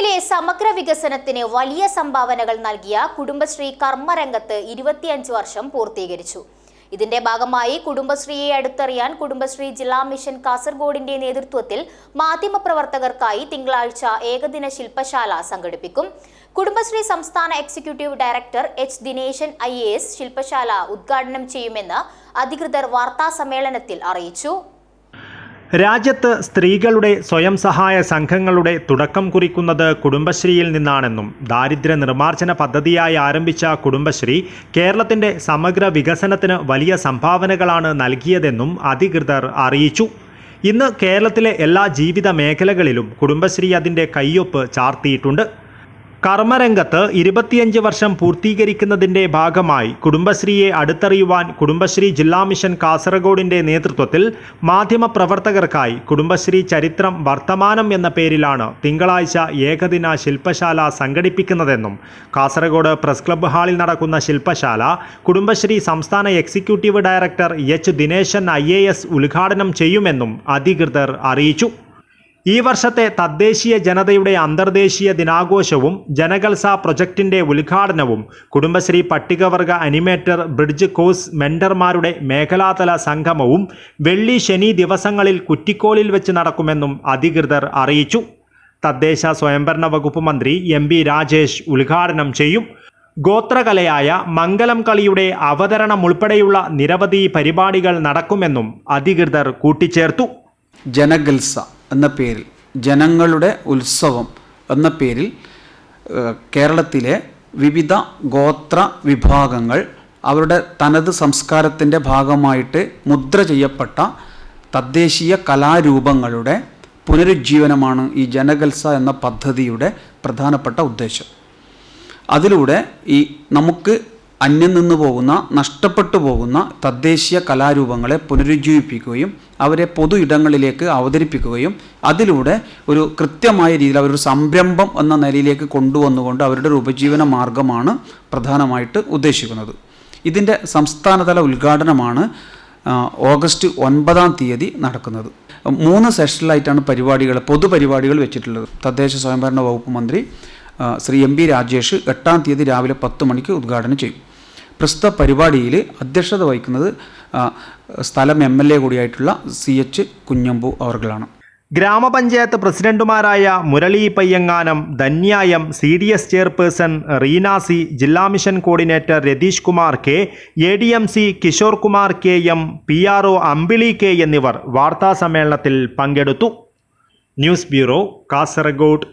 കേരളത്തിലെ സമഗ്ര വികസനത്തിന് വലിയ സംഭാവനകൾ നൽകിയ കുടുംബശ്രീ കർമ്മരംഗത്ത് 25 വർഷം പൂർത്തീകരിച്ചു. ഇതിന്റെ ഭാഗമായി കുടുംബശ്രീയെ അടുത്തറിയാൻ കുടുംബശ്രീ ജില്ലാ മിഷൻ കാസർഗോഡിന്റെ നേതൃത്വത്തിൽ മാധ്യമപ്രവർത്തകർക്കായി തിങ്കളാഴ്ച ഏകദിന ശില്പശാല സംഘടിപ്പിക്കും. കുടുംബശ്രീ സംസ്ഥാന executive director H Dineshan IAS ശില്പശാല ഉദ്ഘാടനം ചെയ്യുമെന്ന് അധികൃതർ വാർത്താസമ്മേളനത്തിൽ അറിയിച്ചു. രാജ്യത്ത് സ്ത്രീകളുടെ സ്വയം സഹായ സംഘങ്ങളുടെ തുടക്കം കുറിക്കുന്നത് കുടുംബശ്രീയിൽ നിന്നാണെന്നും ദാരിദ്ര്യ നിർമ്മാർജ്ജന പദ്ധതിയായി ആരംഭിച്ച കുടുംബശ്രീ കേരളത്തിൻ്റെ സമഗ്ര വികസനത്തിന് വലിയ സംഭാവനകളാണ് നൽകിയതെന്നും അധികൃതർ അറിയിച്ചു. ഇന്ന് കേരളത്തിലെ എല്ലാ ജീവിത മേഖലകളിലും കുടുംബശ്രീ അതിൻ്റെ കയ്യൊപ്പ് ചാർത്തിയിട്ടുണ്ട്. കർമ്മരംഗത്ത് 25 വർഷം പൂർത്തീകരിക്കുന്നതിൻ്റെ ഭാഗമായി കുടുംബശ്രീയെ അടുത്തറിയുവാൻ കുടുംബശ്രീ ജില്ലാ മിഷൻ കാസർഗോഡിൻ്റെ നേതൃത്വത്തിൽ മാധ്യമപ്രവർത്തകർക്കായി കുടുംബശ്രീ ചരിത്രം വർത്തമാനം എന്ന പേരിലാണ് തിങ്കളാഴ്ച ഏകദിന ശില്പശാല സംഘടിപ്പിക്കുന്നതെന്നും കാസർഗോഡ് പ്രസ് ക്ലബ്ബ് ഹാളിൽ നടക്കുന്ന ശില്പശാല കുടുംബശ്രീ സംസ്ഥാന executive director H Dineshan IAS ഉദ്ഘാടനം ചെയ്യുമെന്നും അധികൃതർ അറിയിച്ചു. ഈ വർഷത്തെ തദ്ദേശീയ ജനതയുടെ അന്തർദേശീയ ദിനാഘോഷവും ജനകൽസ പ്രൊജക്ടിൻ്റെ ഉദ്ഘാടനവും കുടുംബശ്രീ പട്ടികവർഗ അനിമേറ്റർ ബ്രിഡ്ജ് കോഴ്സ് മെൻറ്റർമാരുടെ മേഖലാതല സംഗമവും വെള്ളി ശനി ദിവസങ്ങളിൽ കുറ്റിക്കോളിൽ വെച്ച് നടക്കുമെന്നും അധികൃതർ അറിയിച്ചു. തദ്ദേശ സ്വയംഭരണ വകുപ്പ് മന്ത്രി MP രാജേഷ് ഉദ്ഘാടനം ചെയ്യും. ഗോത്രകലയായ മംഗലം കളിയുടെ അവതരണം ഉൾപ്പെടെയുള്ള നിരവധി പരിപാടികൾ നടക്കുമെന്നും അധികൃതർ കൂട്ടിച്ചേർത്തു. ജനകൽസ എന്ന പേരിൽ, ജനങ്ങളുടെ ഉത്സവം എന്ന പേരിൽ കേരളത്തിലെ വിവിധ ഗോത്ര വിഭാഗങ്ങൾ അവരുടെ തനത് സംസ്കാരത്തിൻ്റെ ഭാഗമായിട്ട് മുദ്ര ചെയ്യപ്പെട്ട തദ്ദേശീയ കലാരൂപങ്ങളുടെ പുനരുജ്ജീവനമാണ് ഈ ജനകൽസ എന്ന പദ്ധതിയുടെ പ്രധാനപ്പെട്ട ഉദ്ദേശം. അതിലൂടെ ഈ നമുക്ക് അന്യം നിന്ന് പോകുന്ന, നഷ്ടപ്പെട്ടു പോകുന്ന തദ്ദേശീയ കലാരൂപങ്ങളെ പുനരുജ്ജീവിപ്പിക്കുകയും അവരെ പൊതു ഇടങ്ങളിലേക്ക് അവതരിപ്പിക്കുകയും അതിലൂടെ ഒരു കൃത്യമായ രീതിയിൽ അവരൊരു സംരംഭം എന്ന നിലയിലേക്ക് കൊണ്ടുവന്നുകൊണ്ട് അവരുടെ ഒരു ഉപജീവന മാർഗമാണ് പ്രധാനമായിട്ട് ഉദ്ദേശിക്കുന്നത്. ഇതിൻ്റെ സംസ്ഥാനതല ഉദ്ഘാടനമാണ് ഓഗസ്റ്റ് 9-ാം തീയതി നടക്കുന്നത്. 3 സെഷനിലായിട്ടാണ് പൊതുപരിപാടികൾ വെച്ചിട്ടുള്ളത്. തദ്ദേശ സ്വയംഭരണ വകുപ്പ് മന്ത്രി ശ്രീ MP രാജേഷ് 8-ാം തീയതി രാവിലെ 10 മണിക്ക് ഉദ്ഘാടനം ചെയ്യും. പ്രസ്തുത പരിപാടിയിൽ അധ്യക്ഷത വഹിക്കുന്നത് സ്ഥലം MLA കൂടിയായിട്ടുള്ള CH കുഞ്ഞമ്പു അവർകളാണ്. ഗ്രാമപഞ്ചായത്ത് പ്രസിഡന്റുമാരായ മുരളി പയ്യങ്ങാനം, ധന്യായം, CDS ചെയർപേഴ്സൺ റീനാസി, ജില്ലാ mission coordinator Ratheesh Kumar K, ADMC Kishore Kumar KM, PRO അമ്പിളി K എന്നിവർ വാർത്താസമ്മേളനത്തിൽ പങ്കെടുത്തു. News bureau, Kasaragod.